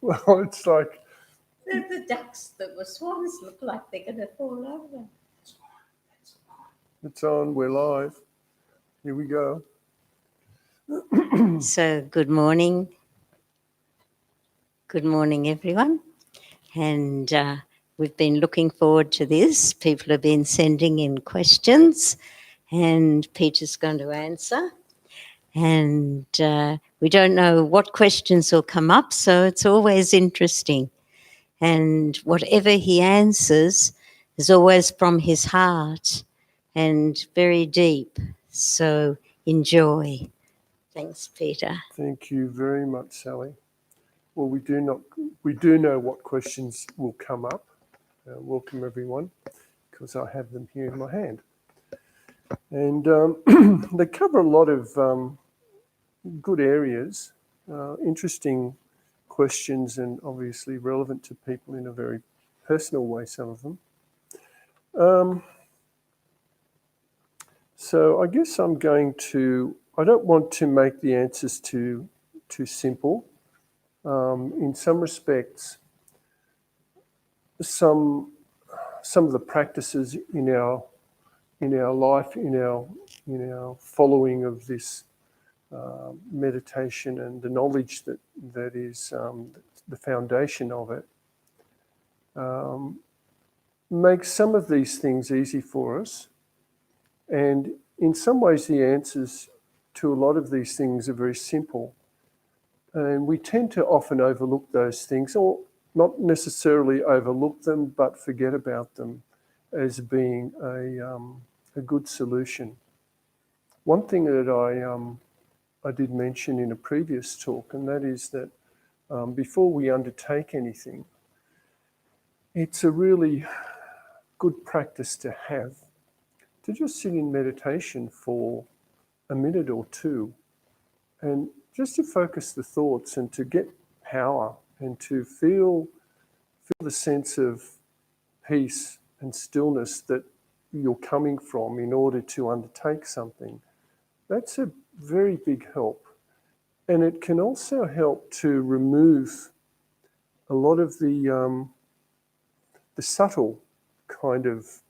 Well, it's like... The ducks that were swans look like they're going to fall over. It's on, we're live. Here we go. So, good morning. Good morning, everyone. And we've been looking forward to this. People have been sending in questions, and Peter's going to answer. And we don't know what questions will come up, so it's always interesting. And whatever he answers is always from his heart and very deep. So enjoy. Thanks, Peter. Thank you very much, Sally. Well, we do know what questions will come up. Welcome, everyone, because I have them here in my hand. And they cover a lot of good areas, interesting questions, and obviously relevant to people in a very personal way, some of them. So I guess I don't want to make the answers too simple. In some respects, some of the practices in our life, in our following of this meditation and the knowledge that is the foundation of it, makes some of these things easy for us. And in some ways, the answers to a lot of these things are very simple. And we tend to often overlook those things, or not necessarily overlook them, but forget about them as being a good solution. One thing that I did mention in a previous talk, and that is that before we undertake anything, it's a really good practice to have to just sit in meditation for a minute or two and just to focus the thoughts and to get power and to feel the sense of peace and stillness that you're coming from in order to undertake something. That's a very big help. And it can also help to remove a lot of the subtle kind of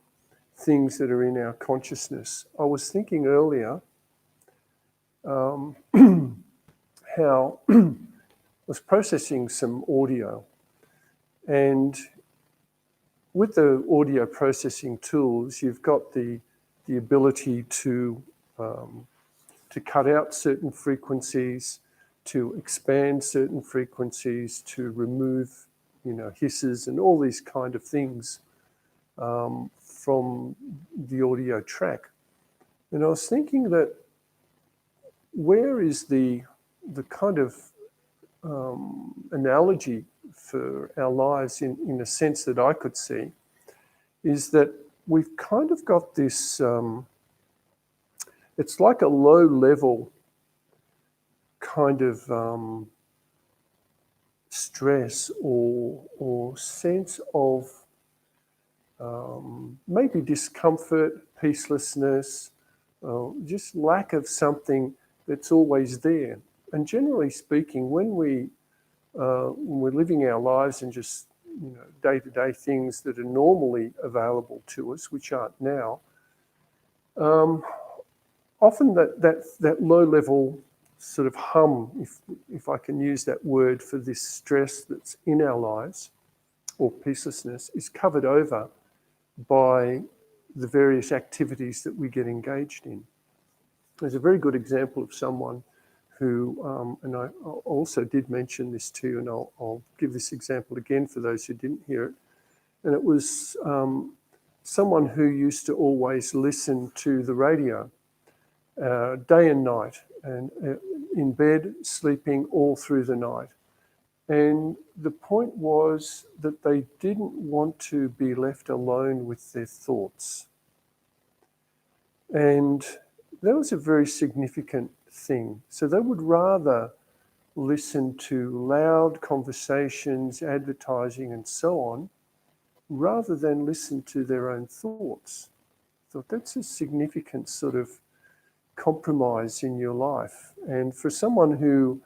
things that are in our consciousness. I was thinking earlier how I was processing some audio, and with the audio processing tools, you've got the ability to cut out certain frequencies, to expand certain frequencies, to remove, hisses and all these kind of things from the audio track. And I was thinking that where is the kind of analogy for our lives in a sense that I could see is that we've kind of got this, it's like a low level kind of stress or sense of maybe discomfort, peacelessness, just lack of something that's always there. And generally speaking, when we're living our lives and just day-to-day things that are normally available to us, which aren't now, often that low-level sort of hum, if I can use that word for this stress that's in our lives, or peacelessness, is covered over by the various activities that we get engaged in. There's a very good example of someone who, and I also did mention this to you, and I'll give this example again for those who didn't hear it. And it was someone who used to always listen to the radio day and night, and in bed, sleeping all through the night. And the point was that they didn't want to be left alone with their thoughts. And that was a very significant thing. So they would rather listen to loud conversations, advertising, and so on, rather than listen to their own thoughts. I thought that's a significant sort of compromise in your life. And for someone who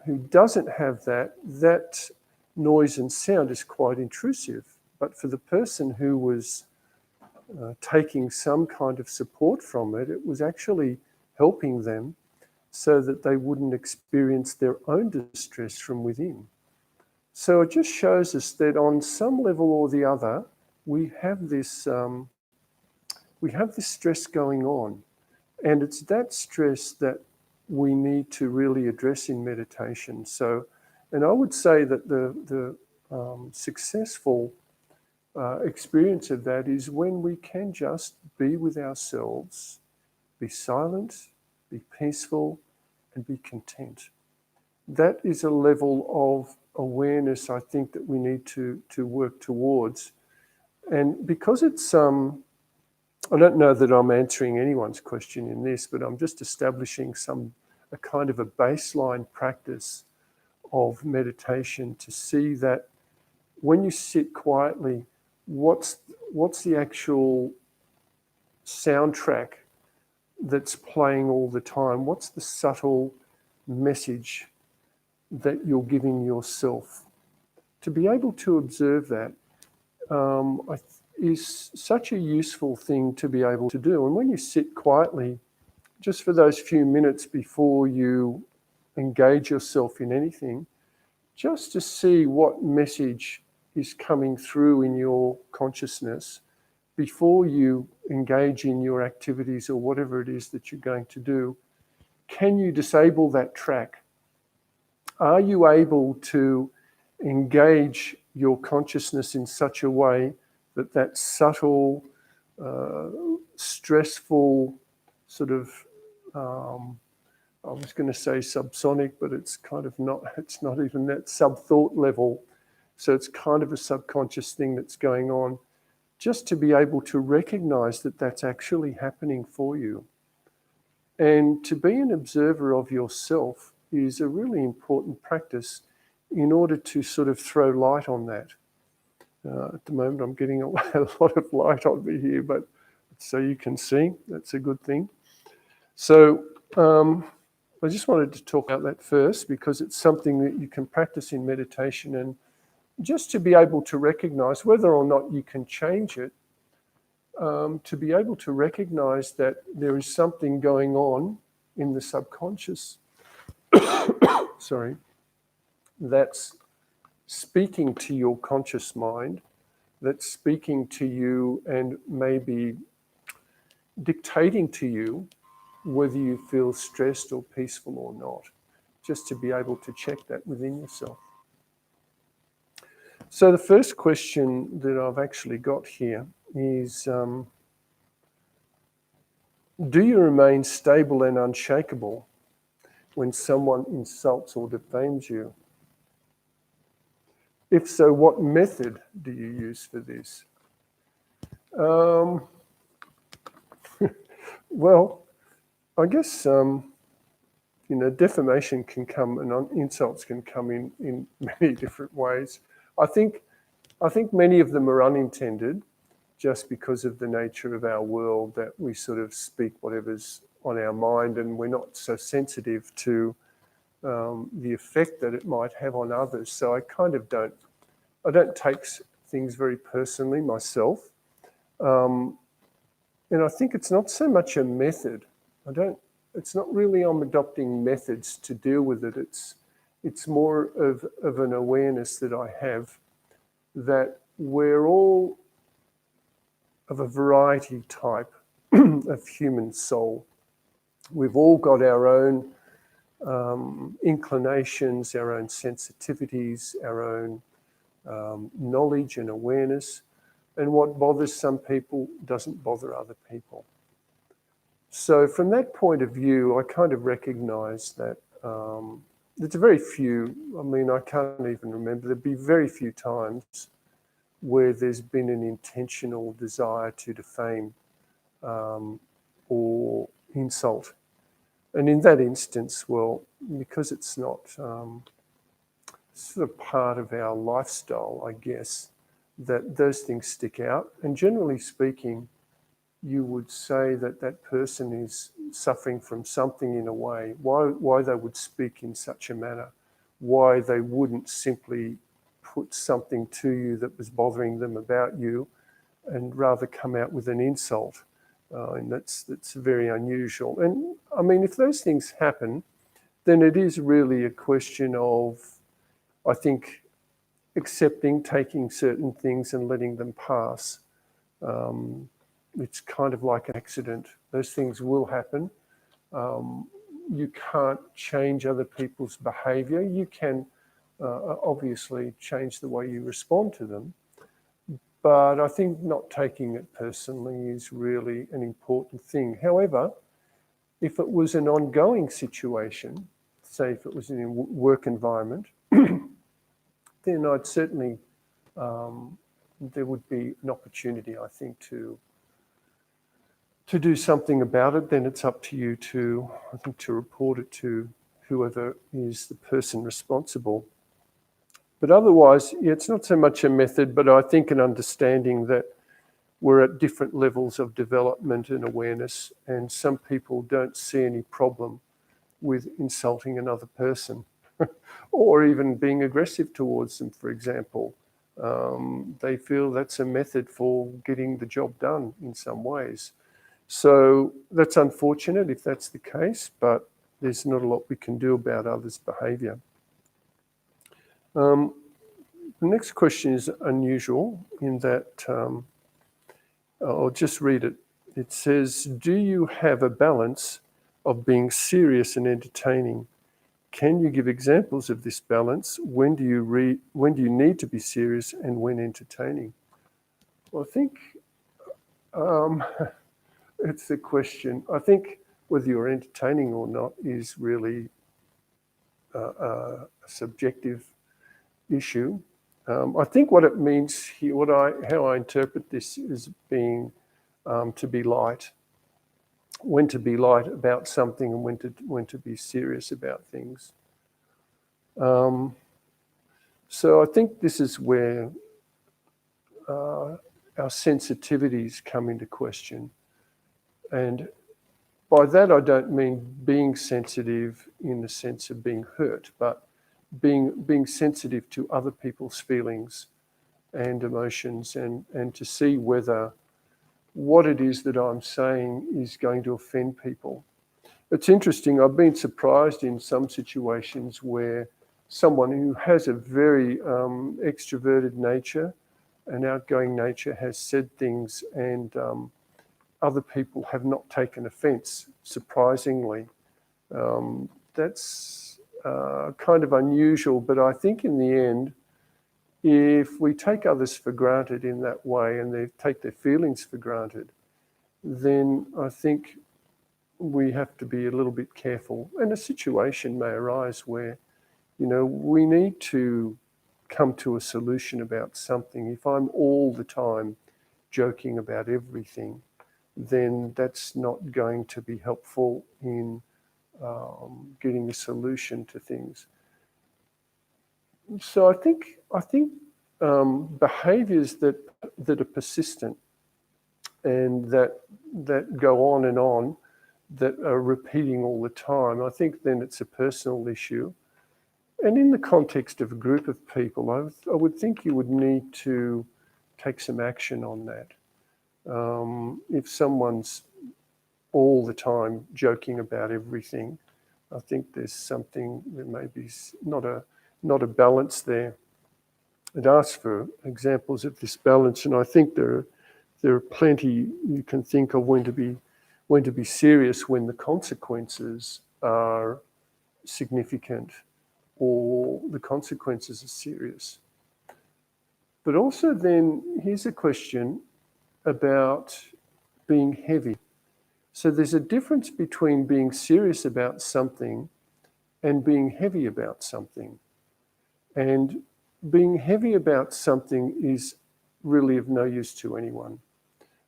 who doesn't have that, that noise and sound is quite intrusive. But for the person who was taking some kind of support from it, it was actually helping them so that they wouldn't experience their own distress from within. So it just shows us that on some level or the other, we have this stress going on, and it's that stress that we need to really address in meditation. So, and I would say that the successful experience of that is when we can just be with ourselves, be silent, be peaceful, and be content. That is a level of awareness, I think, that we need to work towards. And because it's, I don't know that I'm answering anyone's question in this, but I'm just establishing a kind of a baseline practice of meditation to see that when you sit quietly, what's the actual soundtrack that's playing all the time? What's the subtle message that you're giving yourself? To be able to observe that is such a useful thing to be able to do. And when you sit quietly, just for those few minutes before you engage yourself in anything, just to see what message is coming through in your consciousness before you engage in your activities or whatever it is that you're going to do. Can you disable that track? Are you able to engage your consciousness in such a way that that subtle, stressful sort of, I was going to say subsonic, but it's kind of not, it's not even that sub-thought level. So it's kind of a subconscious thing that's going on, just to be able to recognize that that's actually happening for you. And to be an observer of yourself is a really important practice in order to sort of throw light on that. At the moment, I'm getting a lot of light on me here, but so you can see, that's a good thing. So I just wanted to talk about that first because it's something that you can practice in meditation, and just to be able to recognize whether or not you can change it, to be able to recognize that there is something going on in the subconscious, that's speaking to your conscious mind, that's speaking to you and maybe dictating to you whether you feel stressed or peaceful or not, just to be able to check that within yourself. So the first question that I've actually got here is, do you remain stable and unshakable when someone insults or defames you? If so, what method do you use for this? Well, I guess, defamation can come and insults can come in many different ways. I think many of them are unintended, just because of the nature of our world, that we sort of speak whatever's on our mind, and we're not so sensitive to the effect that it might have on others. So I kind of don't take things very personally myself. And I think it's not so much a method. It's not really I'm adopting methods to deal with it. It's more of an awareness that I have that we're all of a variety type of human soul. We've all got our own inclinations, our own sensitivities, our own knowledge and awareness. And what bothers some people doesn't bother other people. So from that point of view, I kind of recognize that there's very few, I can't even remember, there'd be very few times where there's been an intentional desire to defame or insult. And in that instance, well, because it's not sort of part of our lifestyle, I guess, that those things stick out. And generally speaking, you would say that that person is suffering from something in a way, why they would speak in such a manner. why they wouldn't simply put something to you that was bothering them about you and rather come out with an insult. And that's very unusual. And I mean, if those things happen, then it is really a question of, I think, accepting, taking certain things and letting them pass. It's kind of like an accident. Those things will happen. You can't change other people's behaviour. You can obviously change the way you respond to them. But I think not taking it personally is really an important thing. However, if it was an ongoing situation, say if it was in a work environment, then I'd certainly, there would be an opportunity, I think, to do something about it. Then it's up to you to, I think, to report it to whoever is the person responsible. But otherwise, yeah, it's not so much a method, but I think an understanding that we're at different levels of development and awareness, and some people don't see any problem with insulting another person or even being aggressive towards them, for example. They feel that's a method for getting the job done in some ways. So that's unfortunate if that's the case, but there's not a lot we can do about others' behaviour. The next question is unusual in that, I'll just read it. It says, do you have a balance of being serious and entertaining? Can you give examples of this balance? When do you need to be serious and when entertaining? Well, I think it's a question. I think whether you're entertaining or not is really a subjective issue. I think what it means here, how I interpret this is being to be light, when to be light about something and when to be serious about things. So I think this is where our sensitivities come into question. And by that I don't mean being sensitive in the sense of being hurt, but being sensitive to other people's feelings and emotions, and to see whether what it is that I'm saying is going to offend people. It's interesting, I've been surprised in some situations where someone who has a very extroverted nature, an outgoing nature, has said things and other people have not taken offence, surprisingly. That's kind of unusual, but I think in the end, if we take others for granted in that way and they take their feelings for granted, then I think we have to be a little bit careful. And a situation may arise where, we need to come to a solution about something. If I'm all the time joking about everything, then that's not going to be helpful in getting a solution to things. So I think behaviours that are persistent and that go on and on, that are repeating all the time, I think then it's a personal issue. And in the context of a group of people, I would think you would need to take some action on that. If someone's all the time joking about everything, I think there's something that may be not a balance there. It asks for examples of this balance, and I think there are plenty you can think of when to be serious when the consequences are significant or the consequences are serious. But also then, here's a question about being heavy. So there's a difference between being serious about something and being heavy about something. And being heavy about something is really of no use to anyone.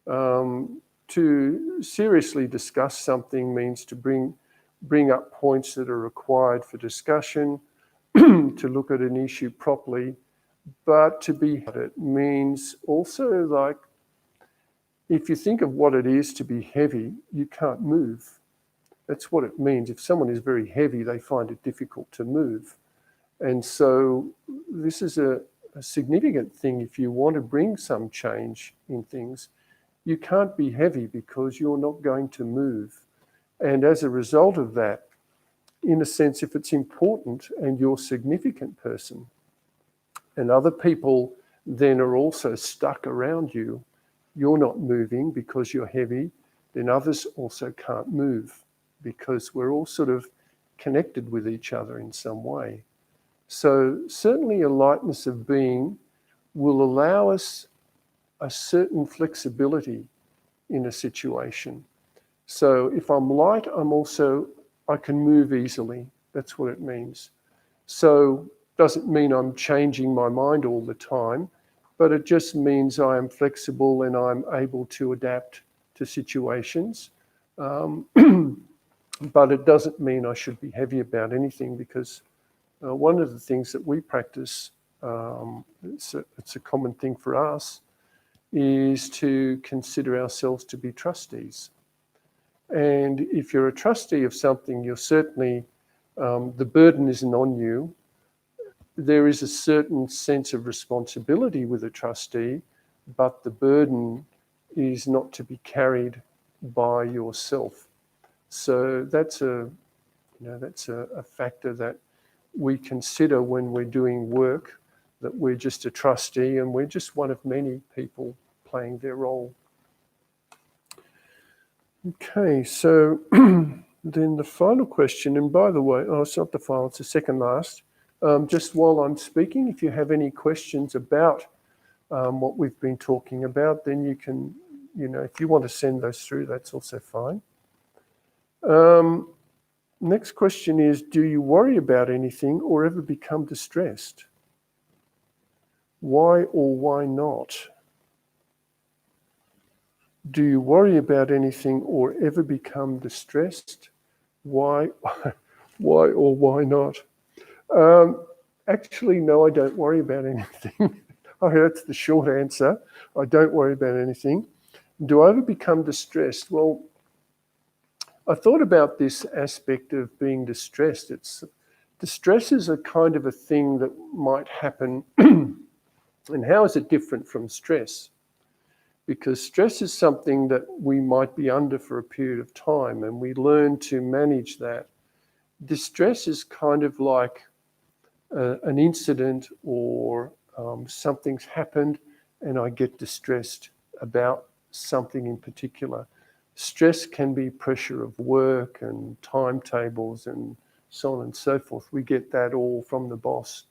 To seriously discuss something means to bring up points that are required for discussion, to look at an issue properly, but to be at it means also, like, if you think of what it is to be heavy, you can't move. That's what it means. If someone is very heavy, they find it difficult to move. And so this is a significant thing. If you want to bring some change in things, you can't be heavy because you're not going to move. And as a result of that, in a sense, if it's important and you're a significant person and other people then are also stuck around you, you're not moving because you're heavy, then others also can't move because we're all sort of connected with each other in some way. So certainly a lightness of being will allow us a certain flexibility in a situation. So if I'm light, I can move easily. That's what it means. So doesn't mean I'm changing my mind all the time, but it just means I am flexible and I'm able to adapt to situations. But it doesn't mean I should be heavy about anything, because one of the things that we practice, it's a common thing for us, is to consider ourselves to be trustees. And if you're a trustee of something, you're certainly, the burden isn't on you. There is a certain sense of responsibility with a trustee, but the burden is not to be carried by yourself. So that's a factor that we consider when we're doing work, that we're just a trustee and we're just one of many people playing their role. Okay, so then the final question, and by the way, it's not the final, it's the second last. Just while I'm speaking, if you have any questions about what we've been talking about, then you can, if you want to send those through, that's also fine. Next question is, do you worry about anything or ever become distressed? Why or why not? Do you worry about anything or ever become distressed? Why or why not? Actually, no, I don't worry about anything. That's the short answer. I don't worry about anything. Do I ever become distressed? Well, I thought about this aspect of being distressed. Distress is a kind of a thing that might happen. And how is it different from stress? Because stress is something that we might be under for a period of time and we learn to manage that. Distress is kind of like an incident or something's happened and I get distressed about something in particular. Stress can be pressure of work and timetables and so on and so forth. We get that all from the boss.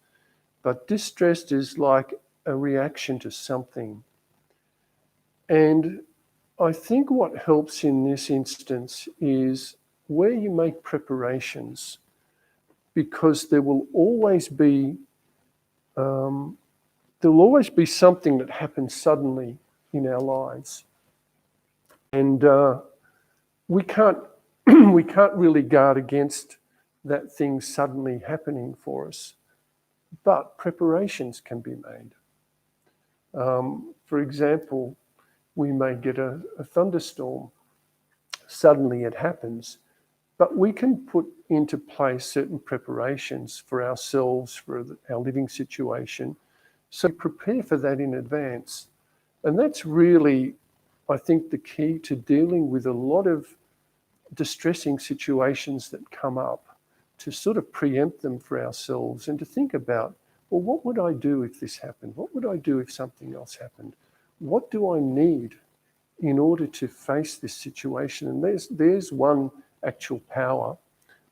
But distressed is like a reaction to something. And I think what helps in this instance is where you make preparations, because there will always be something that happens suddenly in our lives, and we can't really guard against that thing suddenly happening for us. But preparations can be made. For example, we may get a thunderstorm. Suddenly it happens, but we can put into place certain preparations for ourselves, for our living situation, so prepare for that in advance. And that's really, I think, the key to dealing with a lot of distressing situations that come up, to sort of preempt them for ourselves and to think about, well, what would I do if this happened? What would I do if something else happened? What do I need in order to face this situation? And there's one actual power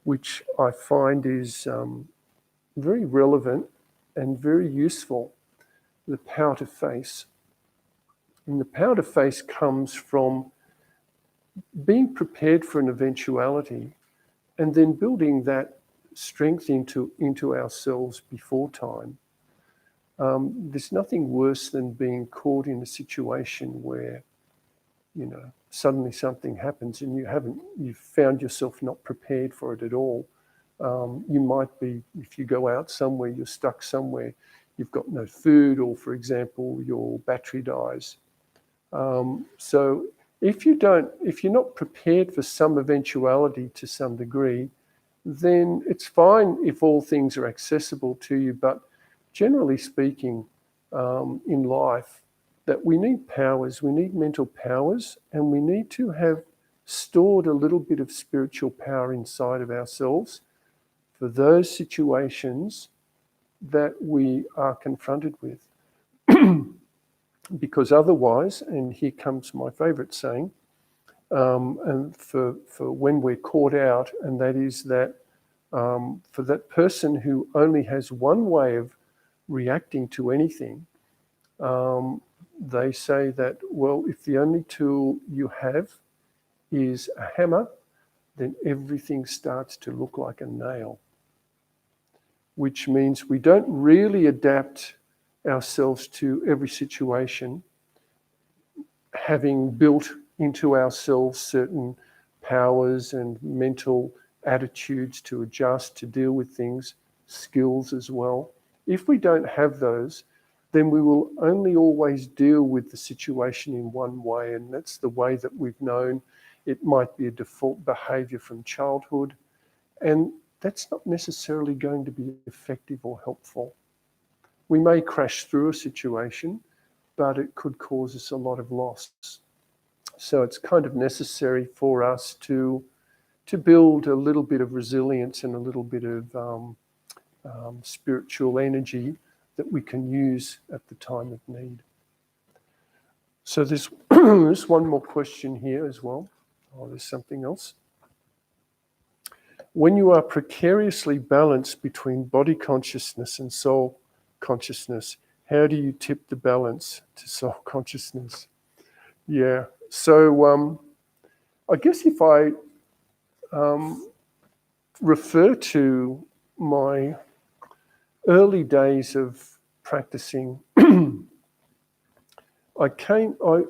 which I find is very relevant and very useful, the power to face. And the power to face comes from being prepared for an eventuality and then building that strength into ourselves before time. There's nothing worse than being caught in a situation where, suddenly something happens and you've found yourself not prepared for it at all. You might be, if you go out somewhere, you're stuck somewhere, you've got no food, or for example, your battery dies. So if you're not prepared for some eventuality to some degree, then it's fine if all things are accessible to you. But generally speaking, in life, that we need powers, we need mental powers, and we need to have stored a little bit of spiritual power inside of ourselves for those situations that we are confronted with. Because otherwise, and here comes my favourite saying, and for when we're caught out, and that is that for that person who only has one way of reacting to anything, they say that, well, if the only tool you have is a hammer, then everything starts to look like a nail, which means we don't really adapt ourselves to every situation, having built into ourselves certain powers and mental attitudes to adjust, to deal with things, skills as well. If we don't have those, then we will only always deal with the situation in one way, and that's the way that we've known. It might be a default behaviour from childhood, and that's not necessarily going to be effective or helpful. We may crash through a situation, but it could cause us a lot of loss. So it's kind of necessary for us to build a little bit of resilience and a little bit of spiritual energy that we can use at the time of need. So there's one more question here as well. Oh, there's something else. When you are precariously balanced between body consciousness and soul consciousness, how do you tip the balance to soul consciousness? Yeah, so I guess if I refer to my early days of practicing, I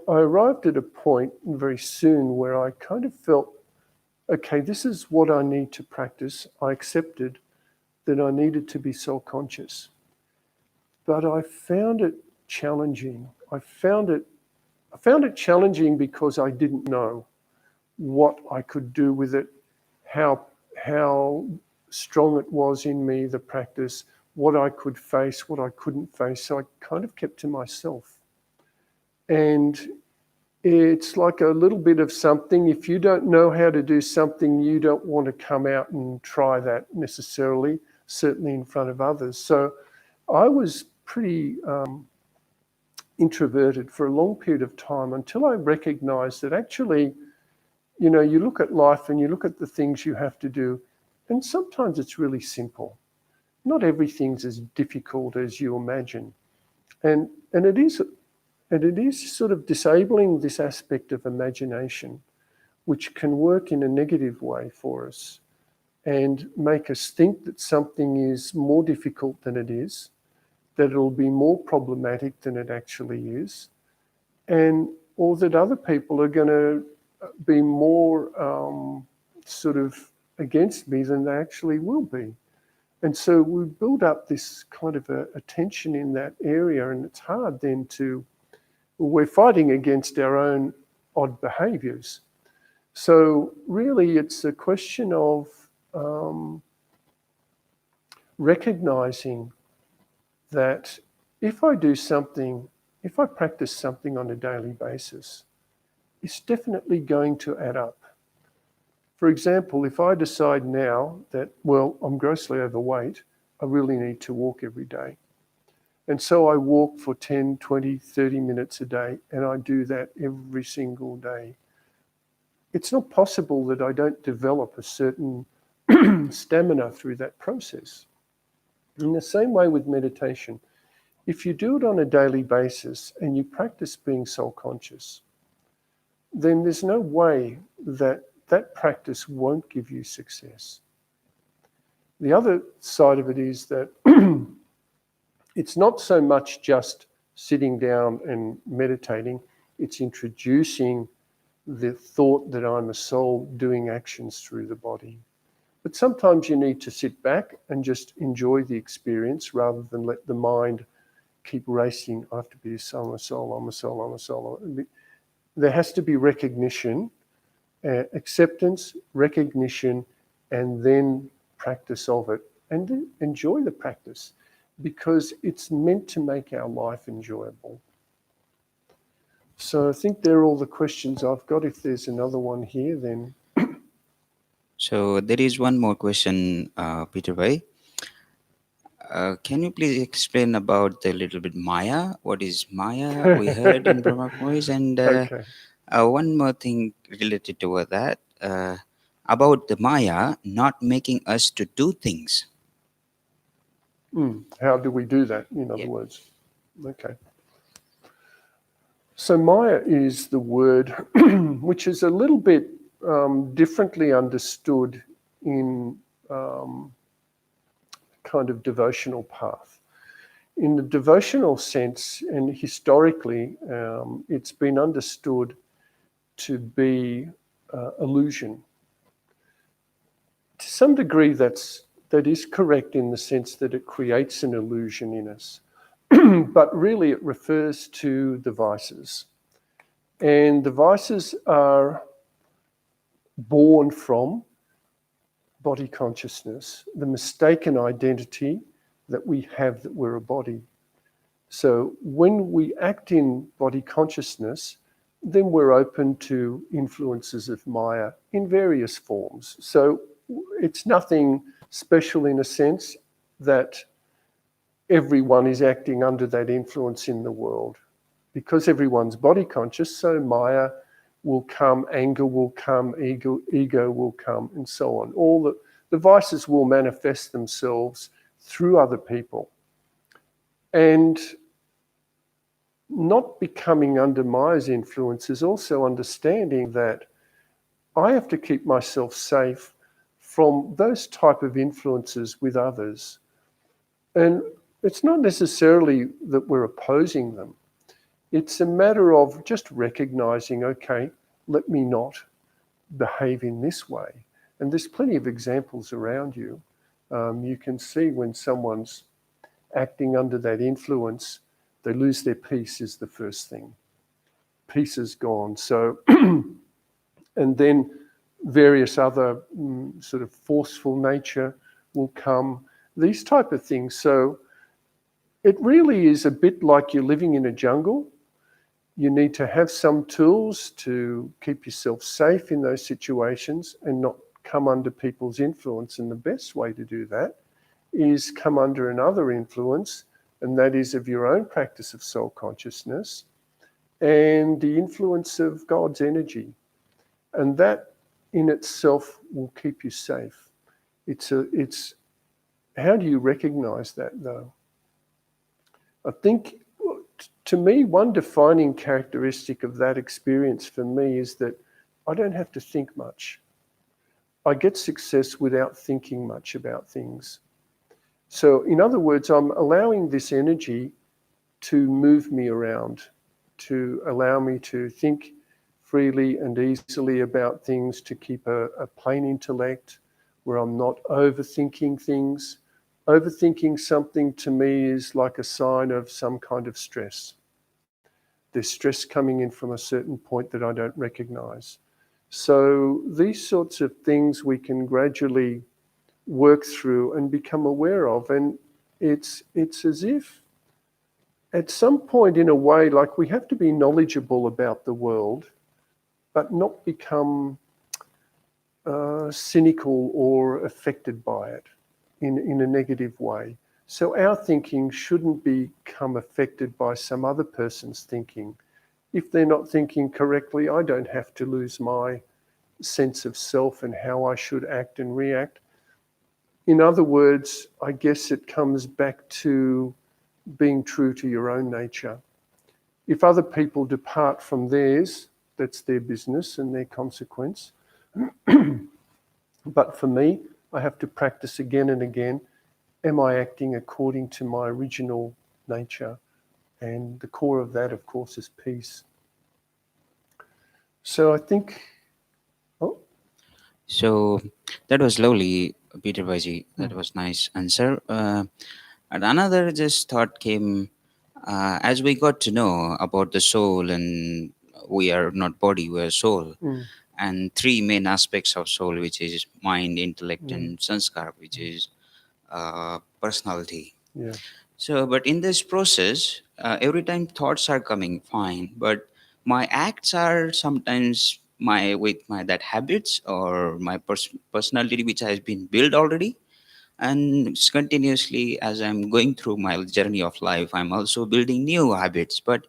arrived at a point very soon where I kind of felt, okay, this is what I need to practice. I accepted that I needed to be soul-conscious. But I found it challenging. I found it challenging because I didn't know what I could do with it, how strong it was in me, the practice, what I could face, what I couldn't face. So I kind of kept to myself. And it's like a little bit of something. If you don't know how to do something, you don't want to come out and try that necessarily, certainly in front of others. So I was pretty introverted for a long period of time until I recognized that actually, you know, you look at life and you look at the things you have to do, and sometimes it's really simple. Not everything's as difficult as you imagine. And it is sort of disabling this aspect of imagination, which can work in a negative way for us and make us think that something is more difficult than it is, that it'll be more problematic than it actually is, or that other people are going to be more sort of against me than they actually will be. And so we build up this kind of a tension in that area, and it's hard then we're fighting against our own odd behaviours. So really it's a question of recognising that if I practice something on a daily basis, it's definitely going to add up. For example, if I decide now that, well, I'm grossly overweight, I really need to walk every day. And so I walk for 10, 20, 30 minutes a day, and I do that every single day. It's not possible that I don't develop a certain stamina through that process. In the same way with meditation, if you do it on a daily basis and you practice being soul-conscious, then there's no way that practice won't give you success. The other side of it is that it's not so much just sitting down and meditating, it's introducing the thought that I'm a soul doing actions through the body. But sometimes you need to sit back and just enjoy the experience rather than let the mind keep racing. I have to be a soul, I'm a soul, I'm a soul, I'm a soul. There has to be recognition, acceptance, recognition, and then practice of it and enjoy the practice, because it's meant to make our life enjoyable. So I think they're all the questions I've got. If there's another one here, then. So there is one more question, Peter Bhai. Can you please explain about the little bit Maya? What is Maya? We heard in Brahma Voice, and Okay. one more thing related to that, about the Maya not making us to do things. How do we do that, in other Yeah. words? Okay. So Maya is the word which is a little bit differently understood in kind of devotional path. In the devotional sense, and historically, it's been understood to be illusion. To some degree, that is correct in the sense that it creates an illusion in us. But really it refers to the vices. And the vices are born from body consciousness, the mistaken identity that we have that we're a body. So when we act in body consciousness, then we're open to influences of Maya in various forms. So it's nothing special in a sense that everyone is acting under that influence in the world. Because everyone's body conscious, so Maya will come, anger will come, ego will come, and so on. All the vices will manifest themselves through other people. And not becoming under Maya's influence is also understanding that I have to keep myself safe from those type of influences with others. And it's not necessarily that we're opposing them. It's a matter of just recognizing, okay, let me not behave in this way. And there's plenty of examples around you. You can see when someone's acting under that influence, they lose their peace is the first thing. Peace is gone. So, and then various other sort of forceful nature will come, these type of things. So it really is a bit like you're living in a jungle. You need to have some tools to keep yourself safe in those situations and not come under people's influence. And the best way to do that is come under another influence, and that is of your own practice of soul consciousness and the influence of God's energy. And that in itself will keep you safe. It's how do you recognize that though? I think, to me, one defining characteristic of that experience for me is that I don't have to think much. I get success without thinking much about things. So in other words, I'm allowing this energy to move me around, to allow me to think freely and easily about things, to keep a plain intellect where I'm not overthinking things. Overthinking something to me is like a sign of some kind of stress. There's stress coming in from a certain point that I don't recognize. So these sorts of things we can gradually work through and become aware of. And it's as if at some point, in a way, like we have to be knowledgeable about the world, but not become cynical or affected by it in a negative way. So our thinking shouldn't become affected by some other person's thinking. If they're not thinking correctly, I don't have to lose my sense of self and how I should act and react. In other words, I guess it comes back to being true to your own nature. If other people depart from theirs, that's their business and their consequence. But for me, I have to practice again and again. Am I acting according to my original nature? And the core of that, of course, is peace. So I think, So that was lovely, Peter Bhaji. That was nice answer. And another just thought came, as we got to know about the soul, and we are not body, we are soul. and three main aspects of soul, which is mind, intellect, and sanskar, which is personality. Yeah. So, but in this process, every time thoughts are coming, fine, but my acts are sometimes my with my that habits or my personality which has been built already, and continuously as I'm going through my journey of life, I'm also building new habits. But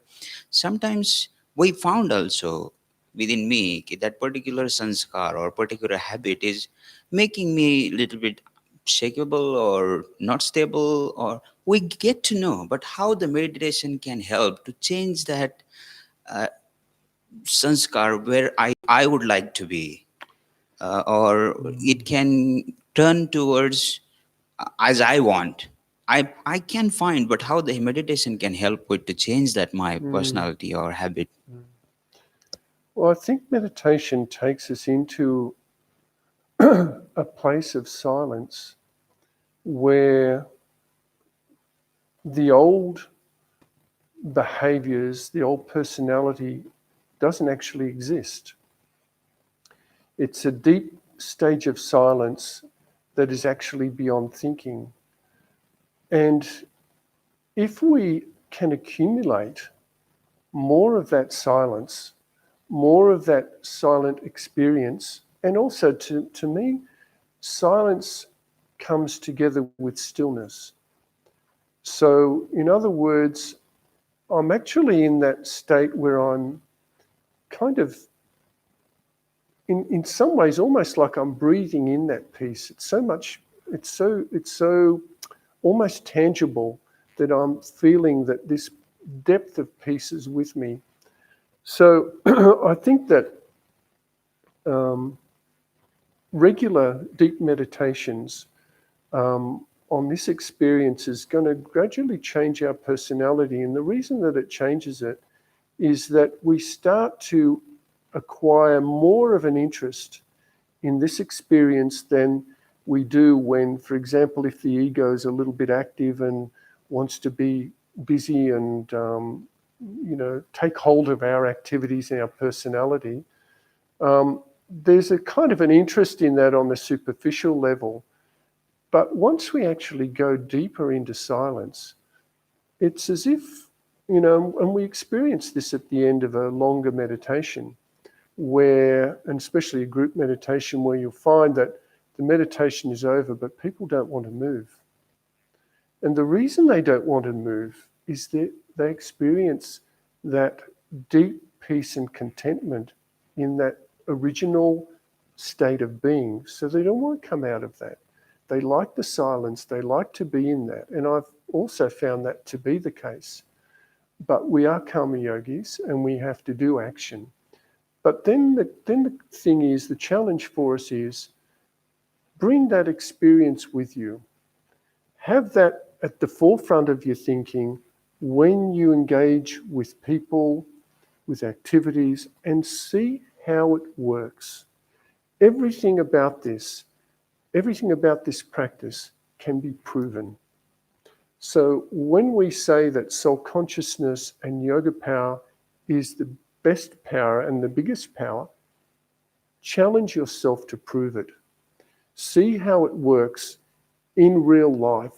sometimes we found also within me that particular sanskar or particular habit is making me a little bit shakeable or not stable, or we get to know but how the meditation can help to change that uh, sanskar where I would like to be, or it can turn towards as I want. I can find, but how the meditation can help with to change that my personality or habit. Well, I think meditation takes us into a place of silence where the old behaviors, the old personality doesn't actually exist. It's a deep stage of silence that is actually beyond thinking. And if we can accumulate more of that silence, more of that silent experience, and also to me, silence comes together with stillness. So, in other words, I'm actually in that state where I'm kind of, in some ways, almost like I'm breathing in that peace. It's so much, it's so almost tangible that I'm feeling that this depth of peace is with me. So I think that regular deep meditations on this experience is going to gradually change our personality. And the reason that it changes it is that we start to acquire more of an interest in this experience than we do when, for example, if the ego is a little bit active and wants to be busy and take hold of our activities and our personality. There's a kind of an interest in that on the superficial level. But once we actually go deeper into silence, it's as if, and we experience this at the end of a longer meditation, where, and especially a group meditation, where you'll find that the meditation is over, but people don't want to move. And the reason they don't want to move is that they experience that deep peace and contentment in that original state of being. So they don't want to come out of that. They like the silence. They like to be in that. And I've also found that to be the case. But we are karma yogis and we have to do action. But then the thing is, the challenge for us is bring that experience with you. Have that at the forefront of your thinking when you engage with people, with activities, and see how it works. Everything about this practice can be proven. So when we say that soul consciousness and yoga power is the best power and the biggest power, challenge yourself to prove it. See how it works in real life.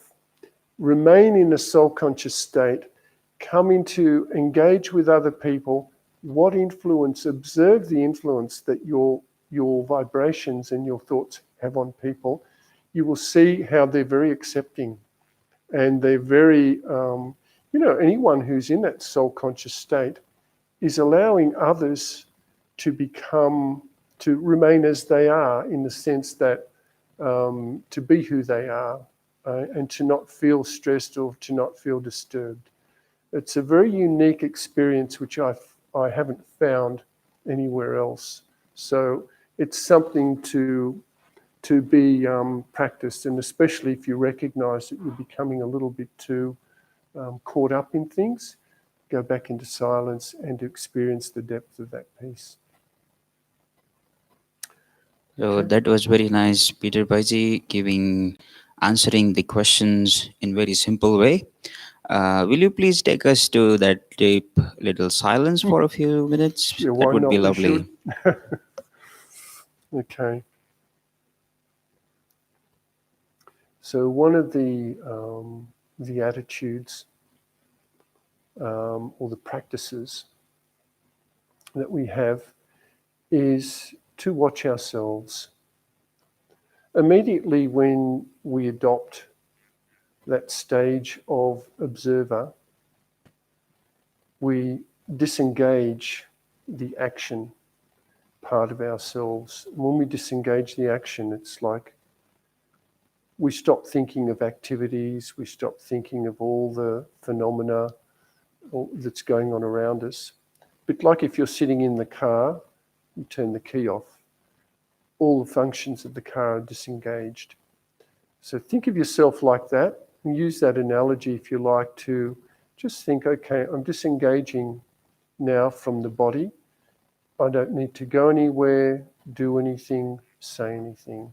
Remain in a soul conscious state. Come into, engage with other people. What influence? Observe the influence that your vibrations and your thoughts have on people. You will see how they're very accepting, and they're very, anyone who's in that soul conscious state is allowing others to remain as they are, in the sense that to be who they are, and to not feel stressed or to not feel disturbed. It's a very unique experience which I haven't found anywhere else. So it's something to be practiced, and especially if you recognize that you're becoming a little bit too caught up in things, go back into silence and to experience the depth of that peace. So that was very nice, Peter Baiji, answering the questions in very simple way. Will you please take us to that deep little silence for a few minutes? Yeah, That why would be not? We lovely. should. Okay. So one of the attitudes or the practices that we have is to watch ourselves. Immediately when we adopt that stage of observer, we disengage the action part of ourselves. When we disengage the action, it's like we stop thinking of activities, we stop thinking of all the phenomena that's going on around us. But like if you're sitting in the car, you turn the key off, all the functions of the car are disengaged. So think of yourself like that, and use that analogy, if you like, to just think, okay, I'm disengaging now from the body. I don't need to go anywhere, do anything, say anything.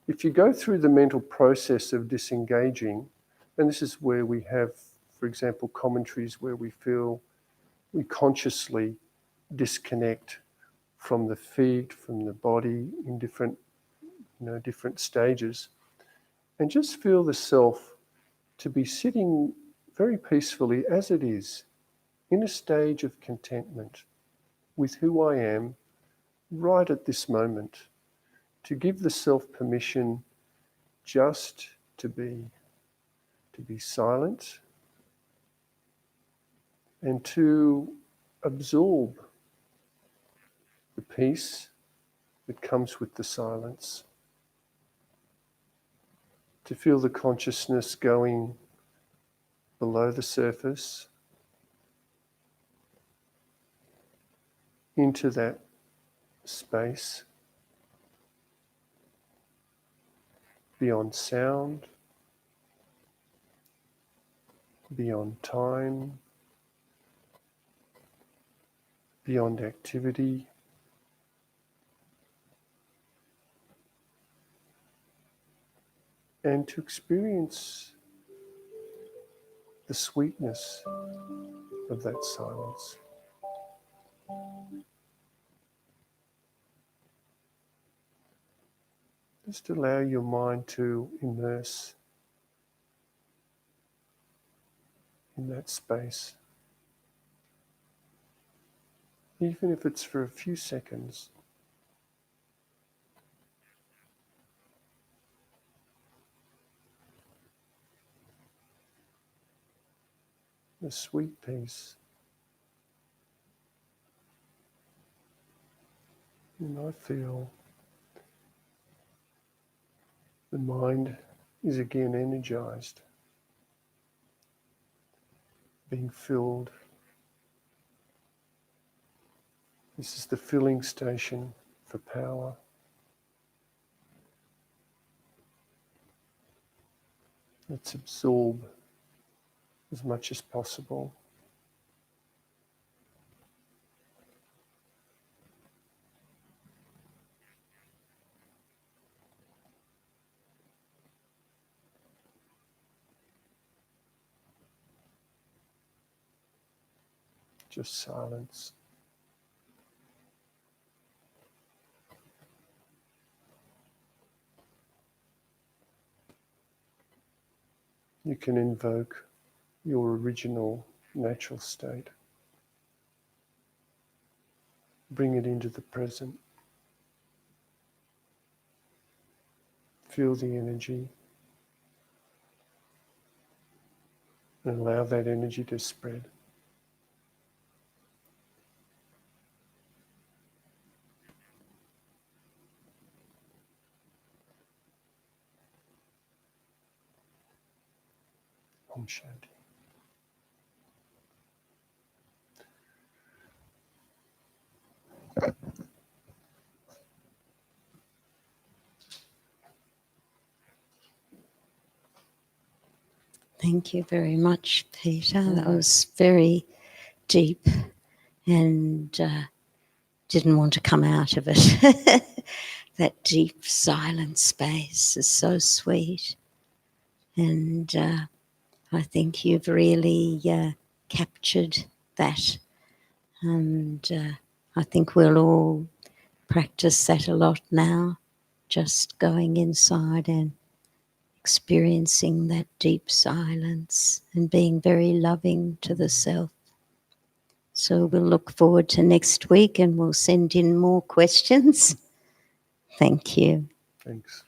If you go through the mental process of disengaging, and this is where we have, for example, commentaries where we feel we consciously disconnect from the feet, from the body in different stages, and just feel the self to be sitting very peacefully as it is, in a stage of contentment with who I am right at this moment, to give the self permission just to be silent and to absorb the peace that comes with the silence, to feel the consciousness going below the surface into that space beyond sound, beyond time, beyond activity, and to experience the sweetness of that silence. Just allow your mind to immerse in that space, even if it's for a few seconds. The sweet peace. And I feel the mind is again energized, being filled. This is the filling station for power. Let's absorb as much as possible. Just silence. You can invoke your original natural state. Bring it into the present. Feel the energy and allow that energy to spread. Om Shanti. Thank you very much, Peter. That was very deep and didn't want to come out of it. That deep silent space is so sweet. And I think you've really captured that. And I think we'll all practice that a lot now, just going inside and experiencing that deep silence and being very loving to the self. So we'll look forward to next week and we'll send in more questions. Thank you. Thanks.